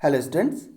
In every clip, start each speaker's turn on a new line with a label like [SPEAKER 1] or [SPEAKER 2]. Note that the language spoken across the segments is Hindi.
[SPEAKER 1] Hello students,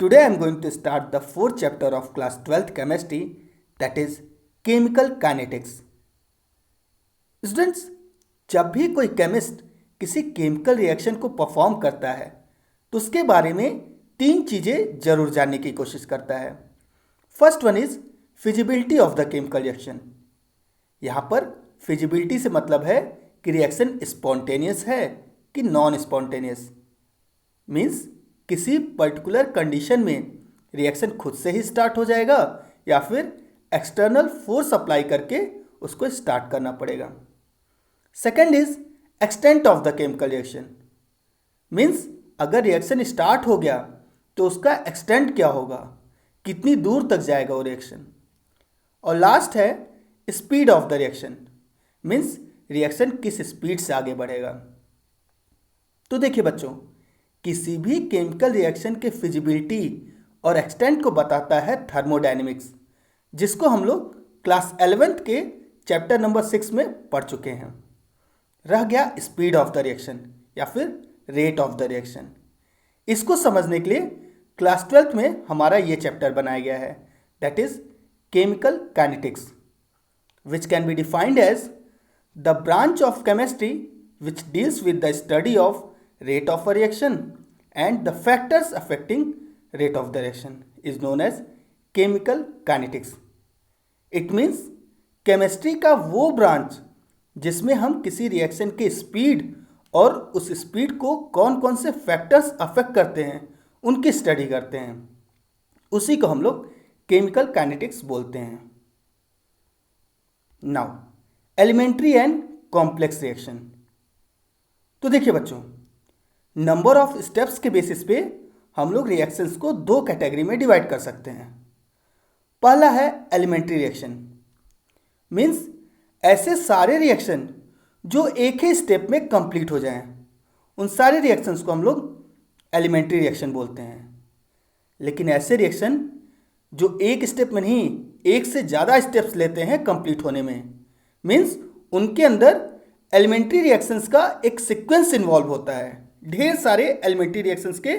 [SPEAKER 1] today I am going to start the fourth chapter of class 12th chemistry, that is chemical kinetics. Students, जब भी कोई केमिस्ट किसी केमिकल रिएक्शन को परफॉर्म करता है तो उसके बारे में तीन चीज़ें जरूर जानने की कोशिश करता है. First one is feasibility of the chemical reaction. यहाँ पर फिजिबिलिटी से मतलब है कि रिएक्शन स्पॉन्टेनियस है कि नॉन स्पॉन्टेनियस. मीन्स किसी पर्टिकुलर कंडीशन में रिएक्शन खुद से ही स्टार्ट हो जाएगा या फिर एक्सटर्नल फोर्स अप्लाई करके उसको स्टार्ट करना पड़ेगा. Second is extent of the chemical reaction. Means अगर रिएक्शन स्टार्ट हो गया तो उसका एक्सटेंट क्या होगा, कितनी दूर तक जाएगा वो रिएक्शन. और लास्ट है speed of the reaction. Means reaction किस स्पीड से आगे बढ़ेगा. तो देखिए बच्चों, किसी भी केमिकल रिएक्शन के फिजिबिलिटी और एक्सटेंट को बताता है थर्मोडायनेमिक्स, जिसको हम लोग क्लास 11th के चैप्टर नंबर 6 में पढ़ चुके हैं. रह गया स्पीड ऑफ द रिएक्शन या फिर रेट ऑफ द रिएक्शन. इसको समझने के लिए क्लास 12th में हमारा ये चैप्टर बनाया गया है, that is chemical kinetics, which can be defined as the branch of chemistry which deals with the study of rate of a reaction and the factors affecting rate of the reaction is known as chemical kinetics. It means chemistry का वो ब्रांच जिसमें हम किसी रिएक्शन के स्पीड और उस स्पीड को कौन कौन से फैक्टर्स अफेक्ट करते हैं उनकी स्टडी करते हैं, उसी को हम लोग केमिकल काइनेटिक्स बोलते हैं. Now elementary and complex reaction. तो देखिए बच्चों, नंबर ऑफ स्टेप्स के बेसिस पे हम लोग रिएक्शंस को दो कैटेगरी में डिवाइड कर सकते हैं. पहला है एलिमेंट्री रिएक्शन. मीन्स ऐसे सारे रिएक्शन जो एक ही स्टेप में कंप्लीट हो जाएं, उन सारे रिएक्शंस को हम लोग एलिमेंट्री रिएक्शन बोलते हैं. लेकिन ऐसे रिएक्शन जो एक स्टेप में नहीं, एक से ज़्यादा स्टेप्स लेते हैं कंप्लीट होने में, मीन्स उनके अंदर एलिमेंट्री रिएक्शंस का एक सीक्वेंस इन्वॉल्व होता है. ढेर सारे एलिमेंट्री रिएक्शंस के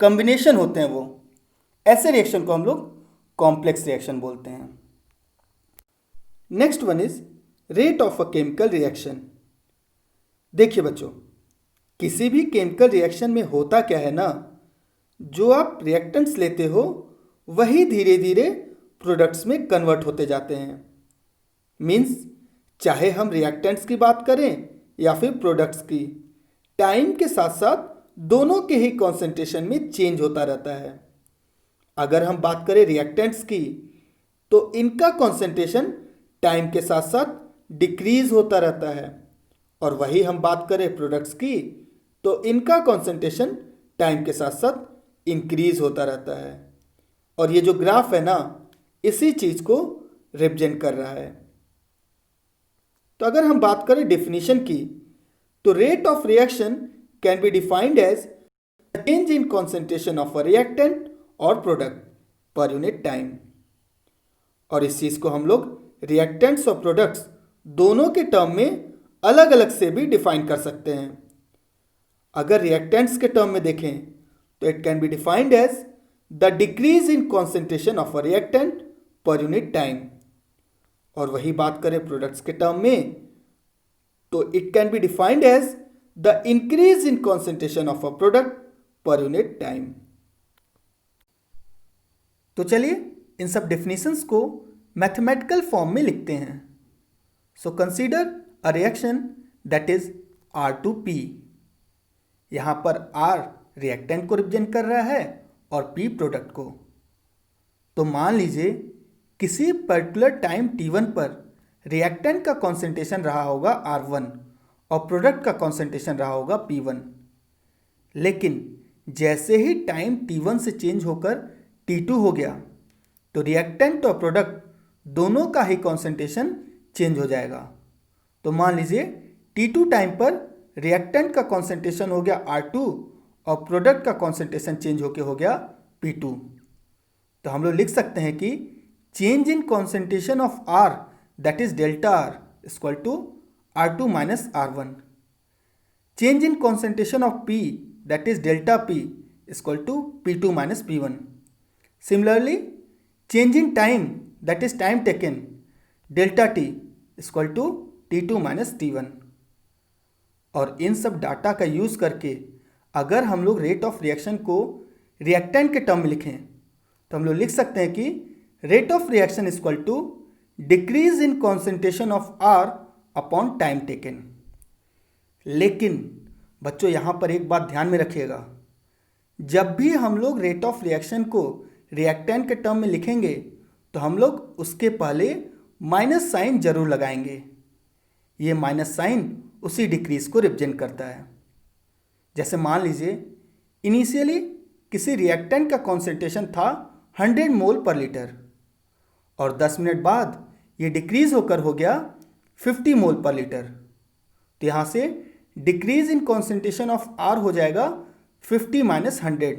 [SPEAKER 1] कॉम्बिनेशन होते हैं वो. ऐसे रिएक्शन को हम लोग कॉम्प्लेक्स रिएक्शन बोलते हैं. Next one is rate of a chemical reaction. देखिए बच्चों, किसी भी केमिकल रिएक्शन में होता क्या है ना, जो आप रिएक्टेंट्स लेते हो वही धीरे धीरे प्रोडक्ट्स में कन्वर्ट होते जाते हैं. मीन्स चाहे हम रिएक्टेंट्स की बात करें या फिर प्रोडक्ट्स की, टाइम के साथ साथ दोनों के ही कॉन्सेंट्रेशन में चेंज होता रहता है. अगर हम बात करें रिएक्टेंट्स की तो इनका कॉन्सेंट्रेशन टाइम के साथ साथ डिक्रीज होता रहता है, और वही हम बात करें प्रोडक्ट्स की तो इनका कॉन्सेंट्रेशन टाइम के साथ साथ इंक्रीज होता रहता है. और ये जो ग्राफ है ना, इसी चीज को रिप्रेजेंट कर रहा है. तो अगर हम बात करें डेफिनेशन की तो rate of reaction can be defined as change in concentration of a reactant और प्रोडक्ट पर यूनिट टाइम. और इस चीज को हम लोग रिएक्टेंट्स और प्रोडक्ट्स दोनों के टर्म में अलग अलग से भी डिफाइन कर सकते हैं. अगर रिएक्टेंट्स के टर्म में देखें तो it can be defined as the decrease in concentration of a reactant per unit time. और वही बात करें प्रोडक्ट्स के टर्म में तो it can be defined as the increase in concentration of a product per unit time. तो चलिए इन सब डेफिनेशंस को मैथमेटिकल फॉर्म में लिखते हैं. So consider a reaction that is R2P. यहां पर R रिएक्टेंट को रिप्रेजेंट कर रहा है और P प्रोडक्ट को. तो मान लीजिए किसी पर्टिकुलर टाइम T1 पर रिएक्टेंट का कॉन्सेंट्रेशन रहा होगा R1 और प्रोडक्ट का कॉन्सेंट्रेशन रहा होगा P1. लेकिन जैसे ही टाइम T1 से चेंज होकर T2 हो गया तो रिएक्टेंट और प्रोडक्ट दोनों का ही कॉन्सेंट्रेशन चेंज हो जाएगा. तो मान लीजिए T2 टाइम पर रिएक्टेंट का कॉन्सेंट्रेशन हो गया R2 और प्रोडक्ट का कॉन्सेंट्रेशन चेंज होकर हो गया P2. तो हम लोग लिख सकते हैं कि change in concentration of R that is delta R equal to R2 minus R1. Change in concentration of P that is delta P equal to P2 minus P1। Similarly change in time that is time taken delta T equal to T2 minus T1। और इन सब डाटा का यूज़ करके अगर हम लोग रेट ऑफ रिएक्शन को रिएक्टेंट के टर्म में लिखें तो हम लोग लिख सकते हैं कि rate of reaction equal to decrease in concentration of R upon time taken. लेकिन बच्चों यहाँ पर एक बात ध्यान में रखिएगा, जब भी हम लोग रेट ऑफ रिएक्शन को रिएक्टेंट के टर्म में लिखेंगे तो हम लोग उसके पहले माइनस साइन जरूर लगाएंगे। ये माइनस साइन उसी डिक्रीज को रिप्रेजेंट करता है। जैसे मान लीजिए इनिशियली किसी रिएक्टेंट का कॉन्सेंट्रेशन था 100 मोल पर लीटर और 10 मिनट बाद ये डिक्रीज होकर हो गया 50 मोल पर लीटर। तो यहाँ से decrease in concentration of R हो जाएगा 50 माइनस 100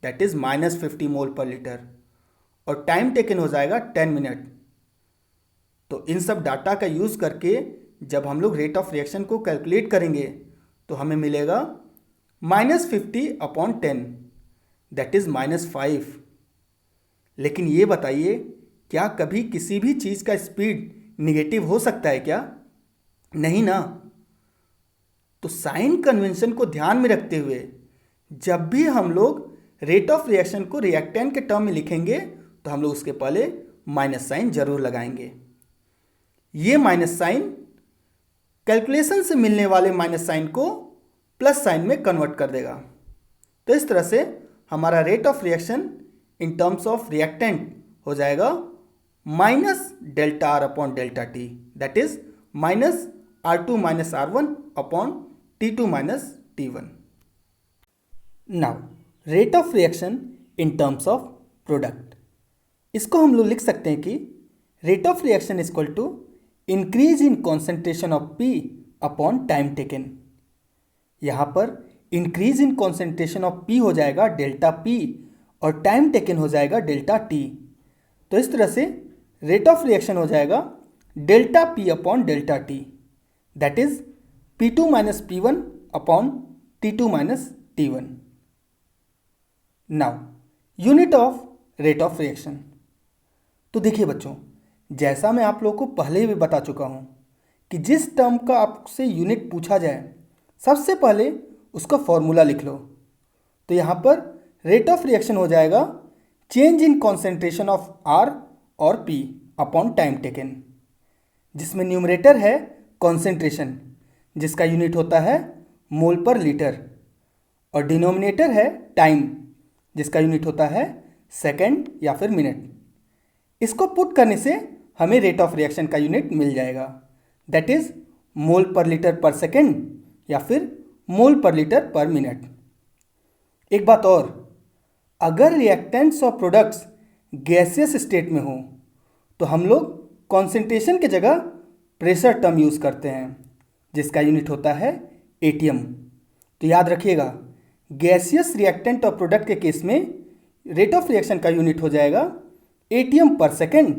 [SPEAKER 1] दैट इज माइनस 50 मोल पर लीटर और टाइम टेकन हो जाएगा 10 मिनट। तो इन सब डाटा का यूज़ करके जब हम लोग रेट ऑफ रिएक्शन को कैलकुलेट करेंगे तो हमें मिलेगा minus 50 upon 10 that is minus 5। लेकिन ये बताइए, क्या कभी किसी भी चीज़ का स्पीड निगेटिव हो सकता है क्या? नहीं ना। तो साइन कन्वेंशन को ध्यान में रखते हुए जब भी हम लोग रेट ऑफ रिएक्शन को रिएक्टेंट के टर्म में लिखेंगे तो हम लोग उसके पहले माइनस साइन जरूर लगाएंगे। ये माइनस साइन कैलकुलेशन से मिलने वाले माइनस साइन को प्लस साइन में कन्वर्ट कर देगा। तो इस तरह से हमारा rate of reaction in terms of reactant हो जाएगा minus delta R upon delta T that is minus R2 minus R1 upon T2 minus T1। Now rate of reaction in terms of product, इसको हम लोग लिख सकते हैं कि rate of reaction equal to increase in concentration of P upon time taken. यहाँ पर increase in concentration of P हो जाएगा डेल्टा P और टाइम टेकन हो जाएगा डेल्टा T। तो इस तरह से रेट ऑफ रिएक्शन हो जाएगा delta P upon delta T that is P2 minus P1 upon T2 minus T1। Now unit of rate of reaction. तो देखिए बच्चों, जैसा मैं आप लोगों को पहले भी बता चुका हूँ कि जिस टर्म का आपसे यूनिट पूछा जाए सबसे पहले उसका फॉर्मूला लिख लो। तो यहाँ पर रेट ऑफ रिएक्शन हो जाएगा change in concentration of R और P अपॉन टाइम टेकन, जिसमें न्यूमरेटर है कॉन्सेंट्रेशन जिसका यूनिट होता है मोल पर लीटर और डिनोमिनेटर है टाइम जिसका यूनिट होता है सेकंड या फिर मिनट। इसको पुट करने से हमें रेट ऑफ रिएक्शन का यूनिट मिल जाएगा दैट इज मोल पर लीटर पर सेकंड या फिर मोल पर लीटर पर मिनट। एक बात और, अगर रिएक्टेंट्स और प्रोडक्ट्स गैसियस स्टेट में हो तो हम लोग कॉन्सेंट्रेशन की जगह प्रेशर टर्म यूज़ करते हैं जिसका यूनिट होता है ATM। तो याद रखिएगा, गैसियस रिएक्टेंट और प्रोडक्ट के केस में रेट ऑफ रिएक्शन का यूनिट हो जाएगा ATM पर सेकेंड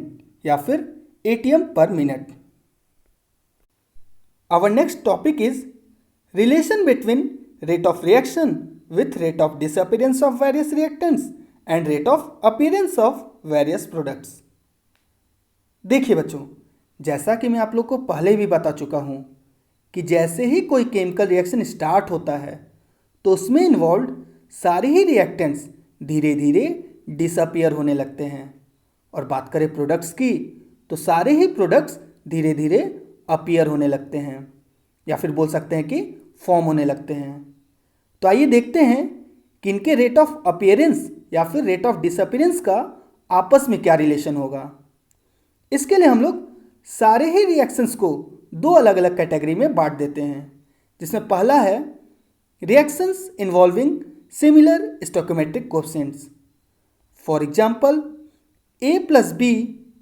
[SPEAKER 1] या फिर ATM per minute. Our next topic is relation between rate of reaction with rate of disappearance of various reactants and rate of appearance of various products। देखिए बच्चों, जैसा कि मैं आप लोग को पहले भी बता चुका हूँ कि जैसे ही कोई केमिकल रिएक्शन स्टार्ट होता है तो उसमें इन्वॉल्व सारे ही रिएक्टेंट्स धीरे धीरे डिसअपियर होने लगते हैं, और बात करें प्रोडक्ट्स की तो सारे ही प्रोडक्ट्स धीरे धीरे अपीयर होने लगते हैं या फिर बोल सकते हैं कि फॉर्म होने लगते हैं। तो आइए देखते हैं कि इनके रेट ऑफ अपीयरेंस या फिर रेट ऑफ डिसअपीयरेंस का आपस में क्या रिलेशन होगा। इसके लिए हम लोग सारे ही रिएक्शंस को दो अलग अलग कैटेगरी में बांट देते हैं, जिसमें पहला है reactions involving similar stoichiometric coefficients. For example A plus B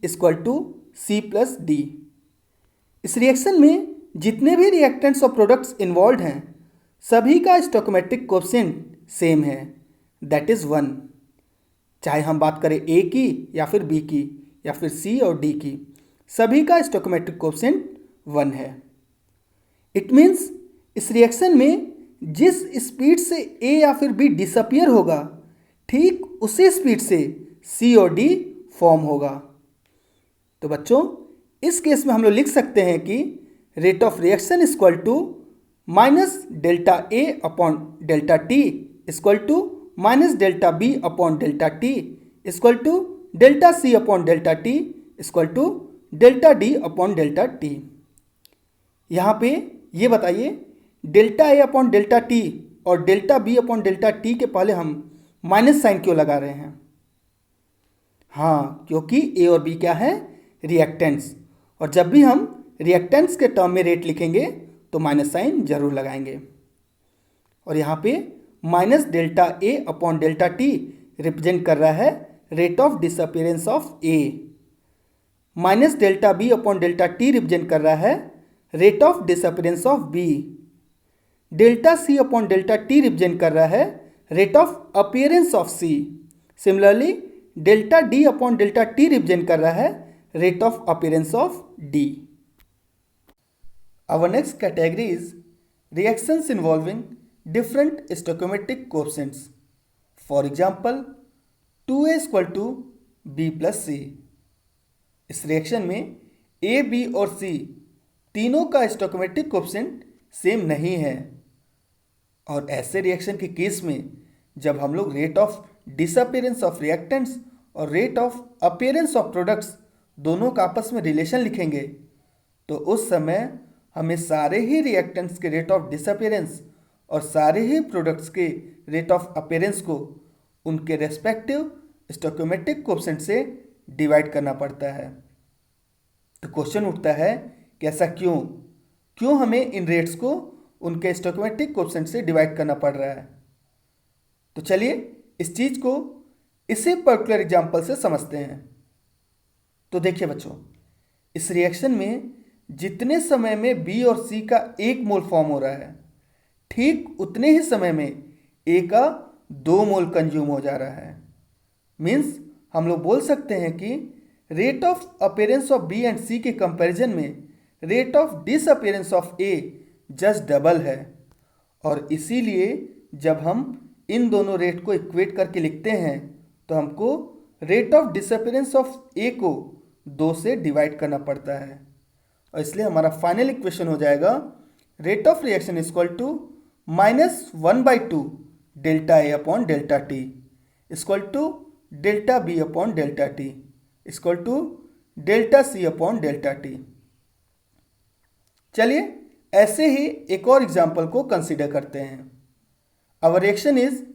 [SPEAKER 1] equal to C plus D। इस रिएक्शन में जितने भी रिएक्टेंट्स और प्रोडक्ट्स इन्वॉल्व हैं सभी का स्टोइकोमेट्रिक कोएफिशिएंट सेम है दैट इज 1, चाहे हम बात करें A की या फिर B की या फिर C और D की, सभी का स्टोइकोमेट्रिक कोएफिशिएंट 1 है। इट मीन्स इस रिएक्शन में जिस स्पीड से ए या फिर बी डिसअपियर होगा, ठीक उसी स्पीड से सी और डी फॉर्म होगा। तो बच्चों, इस केस में हम लोग लिख सकते हैं कि rate of reaction equal to minus delta A upon delta T equal to minus delta B upon delta T equal to delta C upon delta T equal to delta D upon delta T. यहाँ पे ये बताइए, delta A upon delta T और delta B upon delta T के पहले हम माइनस साइन क्यों लगा रहे हैं? हाँ, क्योंकि ए और बी क्या है? रिएक्टेंट्स। और जब भी हम रिएक्टेंट्स के टर्म में रेट लिखेंगे तो माइनस साइन जरूर लगाएंगे। और यहाँ पे minus delta A upon delta T represent कर रहा है rate of disappearance of A. Minus delta B upon delta T represent कर रहा है rate of disappearance of B. Delta C upon delta T represent कर रहा है rate of appearance of C. Similarly delta D upon delta T represent कर रहा है rate of appearance of D. Our next category is reactions involving different stoichiometric coefficients. For example, 2A equal to B plus C. इस रिएक्शन में A, B और C तीनों का स्टोइकोमेट्रिक कोएफिशिएंट सेम नहीं है। और ऐसे रिएक्शन के केस में जब हम लोग rate of disappearance of reactants और rate of appearance of products दोनों का आपस में रिलेशन लिखेंगे, तो उस समय हमें सारे ही रिएक्टेंट्स के रेट ऑफ डिसअपियरेंस और सारे ही प्रोडक्ट्स के रेट ऑफ अपीयरेंस को उनके रेस्पेक्टिव स्टोइकोमेट्रिक कोएफिशिएंट से डिवाइड करना पड़ता है। तो क्वेश्चन उठता है कि ऐसा क्यों हमें इन रेट्स को उनके स्टोइकोमेट्रिक कोएफिशिएंट से डिवाइड करना पड़ रहा है? तो चलिए इस चीज़ को इसी पर्टिकुलर एग्जाम्पल से समझते हैं। तो देखिए बच्चों, इस रिएक्शन में जितने समय में बी और सी का 1 मोल फॉर्म हो रहा है, ठीक उतने ही समय में ए का 2 मोल कंज्यूम हो जा रहा है। मीन्स हम लोग बोल सकते हैं कि rate of appearance of B and C के कंपैरिजन में rate of disappearance of A just double है। और इसीलिए जब हम इन दोनों रेट को इक्वेट करके लिखते हैं तो हमको रेट ऑफ डिसअपीयरेंस ऑफ ए को 2 से डिवाइड करना पड़ता है। और इसलिए हमारा फाइनल इक्वेशन हो जाएगा rate of reaction equal to -1/2 delta A upon delta T equal to delta B upon delta T equal to delta C upon delta T. चलिए ऐसे ही एक और एग्जाम्पल को कंसिडर करते हैं। Our reaction is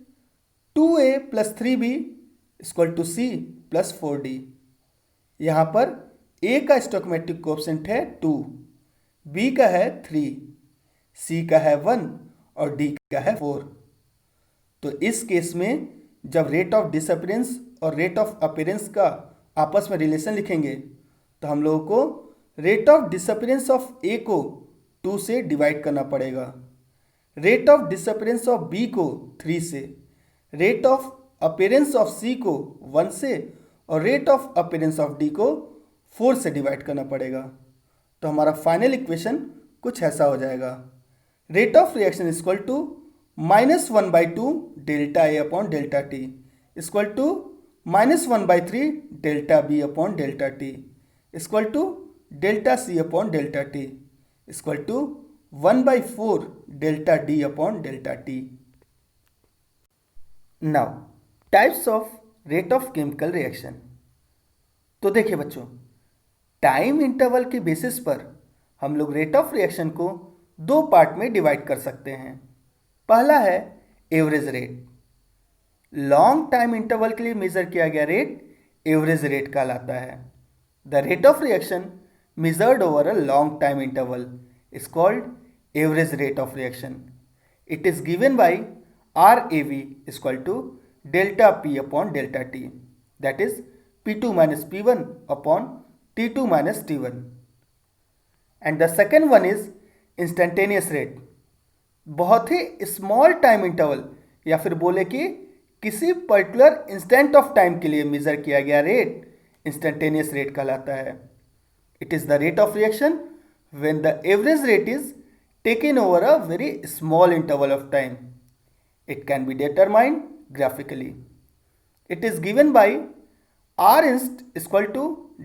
[SPEAKER 1] 2A + 3B = C + 4D। यहाँ पर A का स्टोइकोमेट्रिक कोएफिशिएंट है 2, B का है 3, C का है 1 और D का है 4। तो इस केस में जब रेट ऑफ डिसअपीयरेंस और रेट ऑफ अपीयरेंस का आपस में रिलेशन लिखेंगे तो हम लोगों को rate of disappearance of A को 2 से डिवाइड करना पड़ेगा, rate of disappearance of B को 3 से, rate of appearance of C को 1 से और rate of appearance of D को 4 से डिवाइड करना पड़ेगा। तो हमारा फाइनल इक्वेशन कुछ ऐसा हो जाएगा, rate of reaction equal to -1/2 delta A upon delta T equal to -1/3 delta B upon delta T equal to delta C upon delta T equal to 1/4 delta D upon delta T. Now types of rate of chemical reaction. तो देखिए बच्चों, टाइम इंटरवल के बेसिस पर हम लोग रेट ऑफ रिएक्शन को 2 पार्ट में डिवाइड कर सकते हैं। पहला है average rate. Long time interval के लिए मेजर किया गया रेट एवरेज रेट कहलाता है। The rate of reaction measured over a long time interval is called average rate of reaction. It is given by RAV equal to delta P upon delta T, that is P2 minus P1 upon T2 minus T1. And the second one is instantaneous rate. बहुत ही स्मॉल टाइम इंटरवल या फिर बोले कि किसी पर्टिकुलर इंस्टेंट ऑफ टाइम के लिए मेजर किया गया रेट इंस्टेंटेनियस रेट कहलाता है। It is the rate of reaction when the average rate is taken over a very small interval of time. It can be determined graphically. It is given by R inst equal to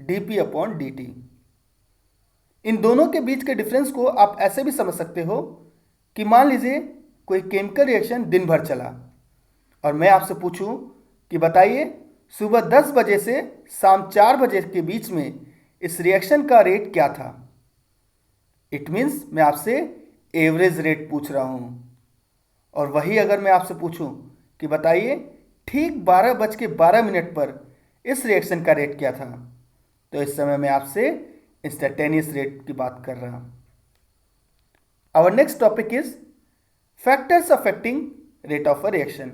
[SPEAKER 1] dp upon dt. इन दोनों के बीच के डिफरेंस को आप ऐसे भी समझ सकते हो कि मान लीजिए कोई केमिकल रिएक्शन दिन भर चला और मैं आपसे पूछूं कि बताइए सुबह 10 बजे से शाम 4 बजे के बीच में इस रिएक्शन का रेट क्या था। इट मीन्स मैं आपसे एवरेज रेट पूछ रहा हूं। और वही अगर मैं आपसे पूछूं कि बताइए ठीक 12:12 पर इस रिएक्शन का रेट क्या था, तो इस समय मैं आपसे इंस्टेंटेनियस रेट की बात कर रहा हूं। Our next topic is factors affecting rate of a reaction.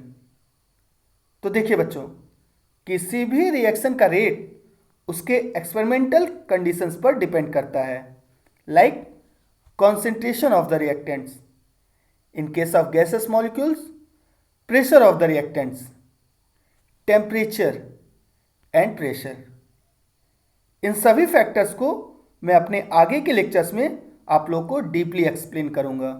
[SPEAKER 1] तो देखिए बच्चों, किसी भी रिएक्शन का रेट उसके एक्सपेरिमेंटल कंडीशंस पर डिपेंड करता है, like concentration of the reactants. In case of gaseous molecules, pressure of the reactants, temperature and pressure. इन सभी फैक्टर्स को मैं अपने आगे के लेक्चर्स में आप लोगों को डीपली एक्सप्लेन करूंगा।